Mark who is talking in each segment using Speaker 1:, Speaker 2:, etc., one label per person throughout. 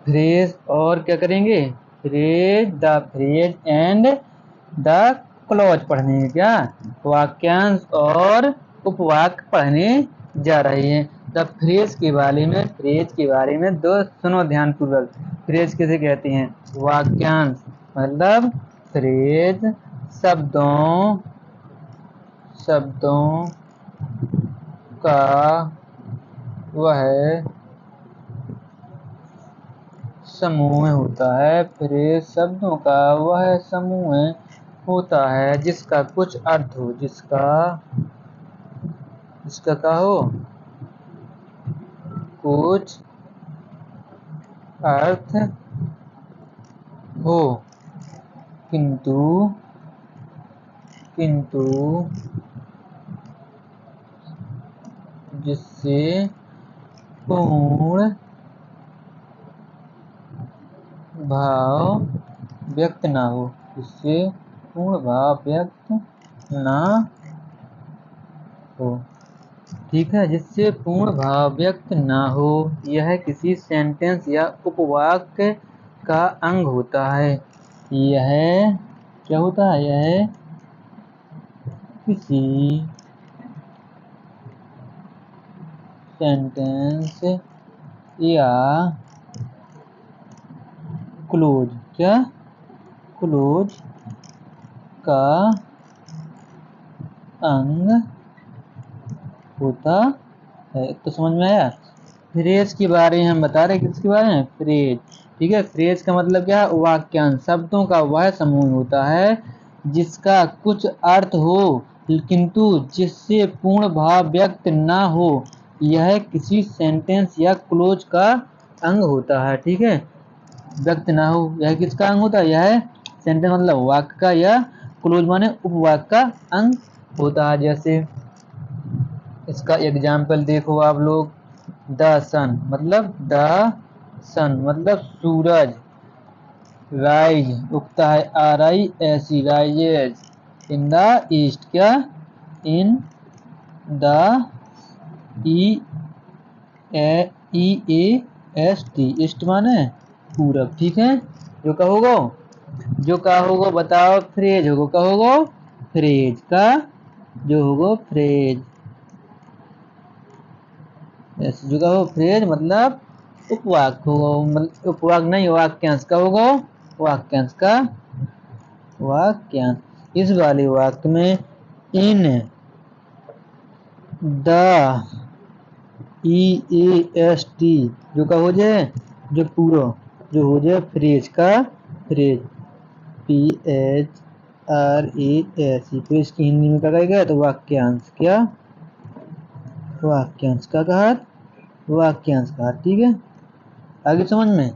Speaker 1: Phrase और क्या करेंगे, phrase, the phrase and the clause पढ़ने हैं। क्या वाक्यांश और उपवाक्य पढ़ने जा रहे हैं। द फ्रेज के बारे में दो सुनो ध्यान पूर्वक। फ्रेज किसे कहते हैं, वाक्यांश मतलब फ्रेज शब्दों का वह समूह होता है। फ्रेज शब्दों का वह समूह होता है जिसका कुछ अर्थ हो, जिसका क्या हो, कुछ अर्थ हो, किंतु जिससे पूर्ण भाव व्यक्त ना हो, जिससे पूर्ण भाव व्यक्त ना हो। ठीक है, जिससे पूर्ण भाव व्यक्त ना हो, यह किसी सेंटेंस या उपवाक्य का अंग होता है। यह क्या होता है, यह किसी सेंटेंस या क्लोज का अंग होता है। तो समझ में आया। फ्रेज के बारे में हम बता रहे हैं, किसके बारे में, फ्रेज। ठीक है, फ्रेज का मतलब क्या है, वाक्यांश शब्दों का वह समूह होता है जिसका कुछ अर्थ हो किंतु जिससे पूर्ण भाव व्यक्त ना हो, यह किसी सेंटेंस या क्लोज का अंग होता है। ठीक है, व्यक्त ना हो, यह किसका अंग होता है, यह सेंटेंस मतलब वाक्य का, या क्लोज माने उपवाक्य का अंग होता है। जैसे इसका एग्जाम्पल देखो आप लोग, द सन मतलब सूरज, राइज उगता है, RISE rises in the east, क्या इन द EAST, ईस्ट माने पूरब। ठीक है, जो कहोगे बताओ, फ्रेज होगो, कहोगो फ्रेज का, जो होगो फ्रेज, जो कहो फ्रेज मतलब उपवाक्य होगो, मतलब उपवाक्य नहीं, वाक्यांश का होगो, वाक्यांश का वाक्यांश। इस वाले वाक्य में इन द EAST जो का हो जाए, जो पूरा जो हो जाए फ्रेज का, फ्रेज PHRASE, फिर इसकी हिंदी में क्या कहेगा, तो वाक्यांश, क्या वाक्यांश का कहा, वाक्यांश कहा। ठीक है, आगे समझ में।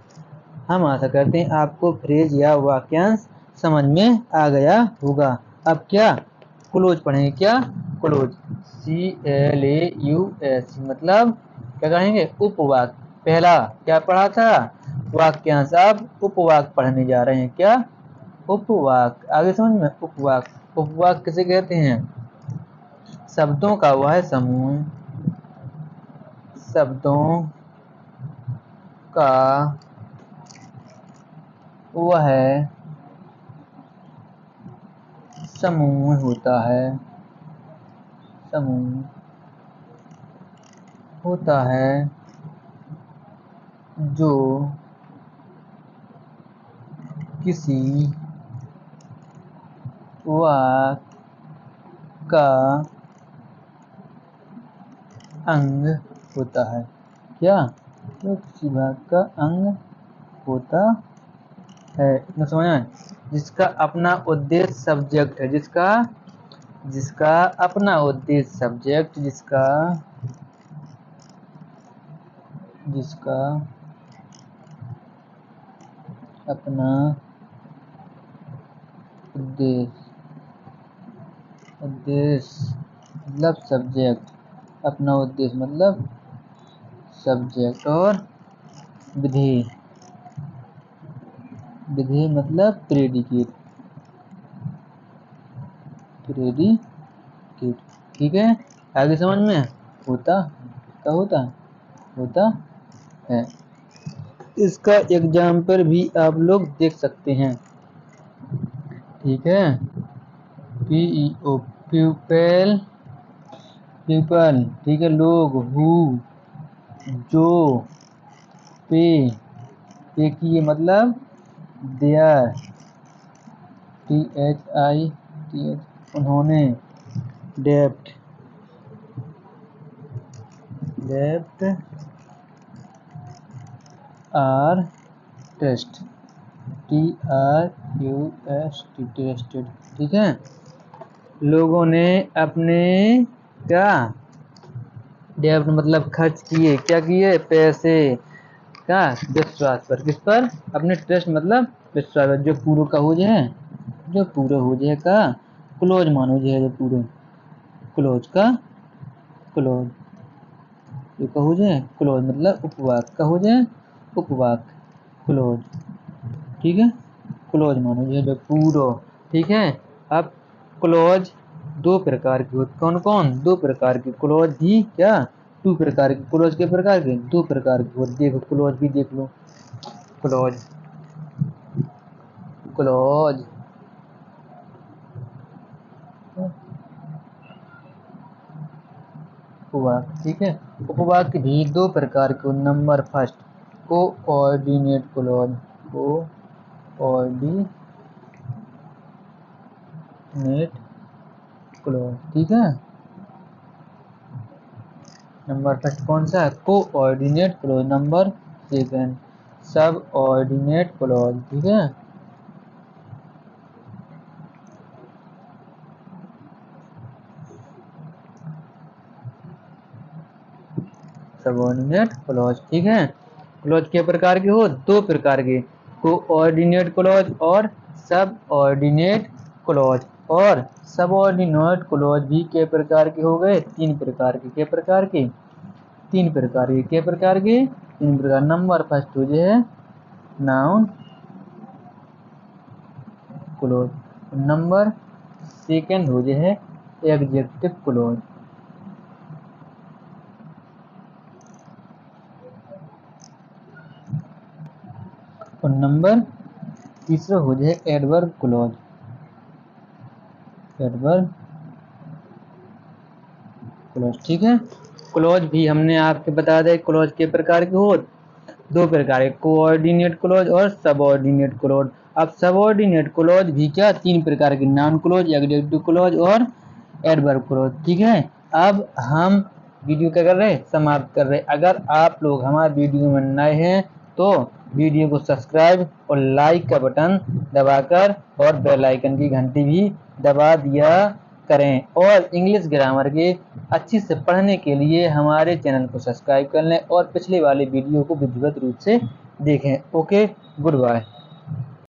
Speaker 1: हम आशा करते हैं आपको फ्रेज या वाक्यांश समझ में आ गया होगा। अब क्या क्लोज पढ़ेंगे, क्या क्लोज, CLAUS मतलब क्या कहेंगे, उपवाक्य। पहला क्या पढ़ा था, वाक्यांश, अब उपवाक्य पढ़ने जा रहे हैं। क्या उपवाक्य, आगे समझ में। उपवाक्य किसे कहते हैं, शब्दों का वह समूह, शब्दों का वह समूह होता है जो किसी वाक्य का अंग होता है। क्या, जो किसी वाक्य का अंग होता है, इतना समझ में। जिसका अपना उद्देश्य सब्जेक्ट है, जिसका अपना उद्देश्य सब्जेक्ट, जिसका अपना उद्देश्य मतलब सब्जेक्ट, अपना उद्देश्य मतलब सब्जेक्ट, और विधेय मतलब प्रेडिकेट। ठीक है, आगे समझ में। होता क्या होता है, इसका एग्जाम्पल भी आप लोग देख सकते हैं। ठीक है, PEO प्यूपल, पीपल, ठीक है, लोग, हु, जो, पे किए मतलब देयर, THITH उन्होंने, डेप्ट, आर, ट्रस्ट, TRUST, ट्रस्टेड। ठीक है, लोगों ने अपने क्या, डेब्ट मतलब खर्च किए, क्या किए, पैसे का विश्वास पर, किस पर, अपने ट्रस्ट मतलब विश्वास पर, जो पूरा का हो जाए, जो पूरा हो जाए का क्लोज मानो जाए, जो पूरे क्लोज का क्लोज, जो का हो जाए क्लोज मतलब उपवाक का हो जाए, उपवाक क्लोज। ठीक है, क्लोज मानो जाए जो पूरा। ठीक है, अब क्लोज दो प्रकार के होते, कौन कौन, दो प्रकार के क्लोज भी क्या, टू प्रकार के क्लोज, के प्रकार के, दो प्रकार के होते। देखो क्लोज भी देख लो, क्लोज, क्लोज उपवाक। ठीक है, उपवाक भी दो प्रकार के, number first coordinate close, coordinate close. ठीक है, नंबर फर्स्ट कौन सा है, कोऑर्डिनेट क्लोज, नंबर सेकंड सब ऑर्डिनेट क्लोज। ठीक है, सबऑर्डिनेट क्लॉज। ठीक है, क्लॉज के प्रकार के हो, दो प्रकार के, कोऑर्डिनेट क्लॉज और सब ऑर्डिनेट क्लॉज। और सबऑर्डिनेट क्लॉज भी के प्रकार के हो गए, तीन प्रकार के, के प्रकार के, तीन प्रकार के, के प्रकार के, तीन प्रकार। नंबर फर्स्ट हो जाए नाउन क्लॉज, नंबर सेकंड हो जाए एडजेक्टिव क्लॉज, और नंबर तीसरा हो जाए एडवर्ब क्लॉज, एडवर्ब क्लॉज। ठीक है, क्लॉज भी हमने आपके बता दिया, क्लॉज के प्रकार के हो, दो प्रकार के, कोऑर्डिनेट क्लॉज और सबऑर्डिनेट क्लॉज। अब सबऑर्डिनेट क्लॉज भी क्या, तीन प्रकार के, नाउन क्लॉज, एडजेक्टिव क्लॉज और एडवर्ब क्लॉज। ठीक है, अब हम वीडियो क्या कर रहे हैं, समाप्त कर रहे हैं। अगर आप लोग हमारे वीडियो में नए हैं तो वीडियो को सब्सक्राइब और लाइक का बटन दबाकर और बेल आइकन की घंटी भी दबा दिया करें, और इंग्लिश ग्रामर के अच्छी से पढ़ने के लिए हमारे चैनल को सब्सक्राइब कर लें और पिछले वाले वीडियो को विधिवत रूप से देखें। Okay, good bye.